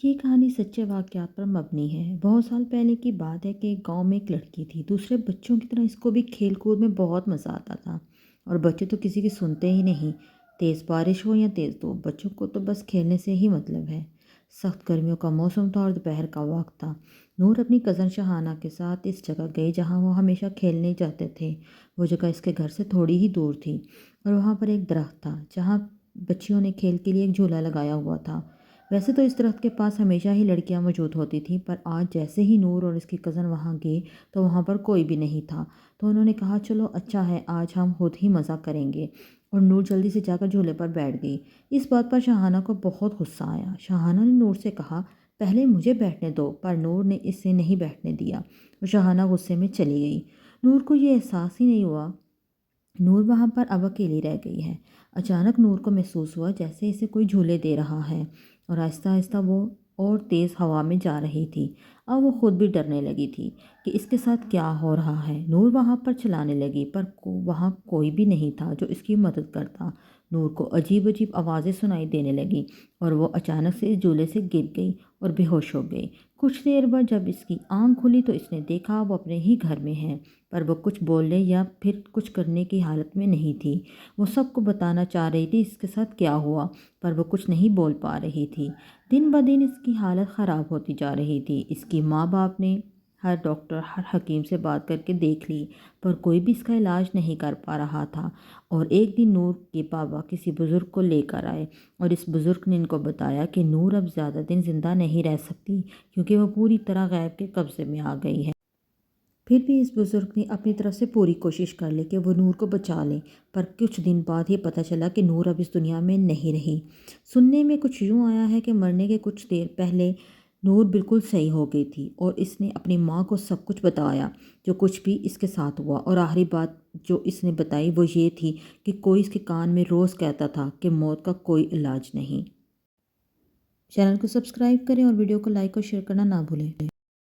یہ کہانی سچے واقعات پر مبنی ہے۔ بہت سال پہلے کی بات ہے کہ ایک گاؤں میں ایک لڑکی تھی۔ دوسرے بچوں کی طرح اس کو بھی کھیل کود میں بہت مزہ آتا تھا، اور بچے تو کسی کی سنتے ہی نہیں۔ تیز بارش ہو یا تیز دھوپ، بچوں کو تو بس کھیلنے سے ہی مطلب ہے۔ سخت گرمیوں کا موسم تھا اور دوپہر کا وقت تھا۔ نور اپنی کزن شہانہ کے ساتھ اس جگہ گئی جہاں وہ ہمیشہ کھیلنے جاتے تھے۔ وہ جگہ اس کے گھر سے تھوڑی ہی دور تھی، اور وہاں پر ایک درخت تھا جہاں بچیوں نے کھیل کے لیے ایک جھولا لگایا ہوا تھا۔ ویسے تو اس درخت کے پاس ہمیشہ ہی لڑکیاں موجود ہوتی تھیں، پر آج جیسے ہی نور اور اس کی کزن وہاں گئے تو وہاں پر کوئی بھی نہیں تھا۔ تو انہوں نے کہا چلو اچھا ہے، آج ہم خود ہی مزہ کریں گے، اور نور جلدی سے جا کر جھولے پر بیٹھ گئی۔ اس بات پر شہانہ کو بہت غصہ آیا۔ شہانہ نے نور سے کہا پہلے مجھے بیٹھنے دو، پر نور نے اسے نہیں بیٹھنے دیا اور شہانہ غصے میں چلی گئی۔ نور کو یہ احساس ہی نہیں ہوا، نور وہاں پر اب اکیلی رہ گئی ہے۔ اچانک نور کو محسوس ہوا جیسے اسے کوئی جھولے دے رہا ہے، اور آہستہ آہستہ وہ اور تیز ہوا میں جا رہی تھی۔ اب وہ خود بھی ڈرنے لگی تھی کہ اس کے ساتھ کیا ہو رہا ہے۔ نور وہاں پر چلانے لگی، پر وہاں کوئی بھی نہیں تھا جو اس کی مدد کرتا۔ نور کو عجیب عجیب آوازیں سنائی دینے لگیں، اور وہ اچانک سے اس جھولے سے گر گئی اور بے ہوش ہو گئی۔ کچھ دیر بعد جب اس کی آنکھ کھلی تو اس نے دیکھا وہ اپنے ہی گھر میں ہے، پر وہ کچھ بولنے یا پھر کچھ کرنے کی حالت میں نہیں تھی۔ وہ سب کو بتانا چاہ رہی تھی اس کے ساتھ کیا ہوا، پر وہ کچھ نہیں بول پا رہی تھی۔ دن بدن اس کی حالت خراب ہوتی جا رہی تھی۔ اس کی ماں باپ نے ہر ڈاکٹر ہر حکیم سے بات کر کے دیکھ لی، پر کوئی بھی اس کا علاج نہیں کر پا رہا تھا۔ اور ایک دن نور کے بابا کسی بزرگ کو لے کر آئے، اور اس بزرگ نے ان کو بتایا کہ نور اب زیادہ دن زندہ نہیں رہ سکتی، کیونکہ وہ پوری طرح غیب کے قبضے میں آ گئی ہے۔ پھر بھی اس بزرگ نے اپنی طرف سے پوری کوشش کر لی کہ وہ نور کو بچا لیں، پر کچھ دن بعد یہ پتہ چلا کہ نور اب اس دنیا میں نہیں رہی۔ سننے میں کچھ یوں آیا ہے کہ مرنے کے کچھ دیر پہلے نور بالکل صحیح ہو گئی تھی، اور اس نے اپنی ماں کو سب کچھ بتایا جو کچھ بھی اس کے ساتھ ہوا، اور آخری بات جو اس نے بتائی وہ یہ تھی کہ کوئی اس کے کان میں روز کہتا تھا کہ موت کا کوئی علاج نہیں۔ چینل کو سبسکرائب کریں اور ویڈیو کو لائک اور شیئر کرنا نہ بھولیں۔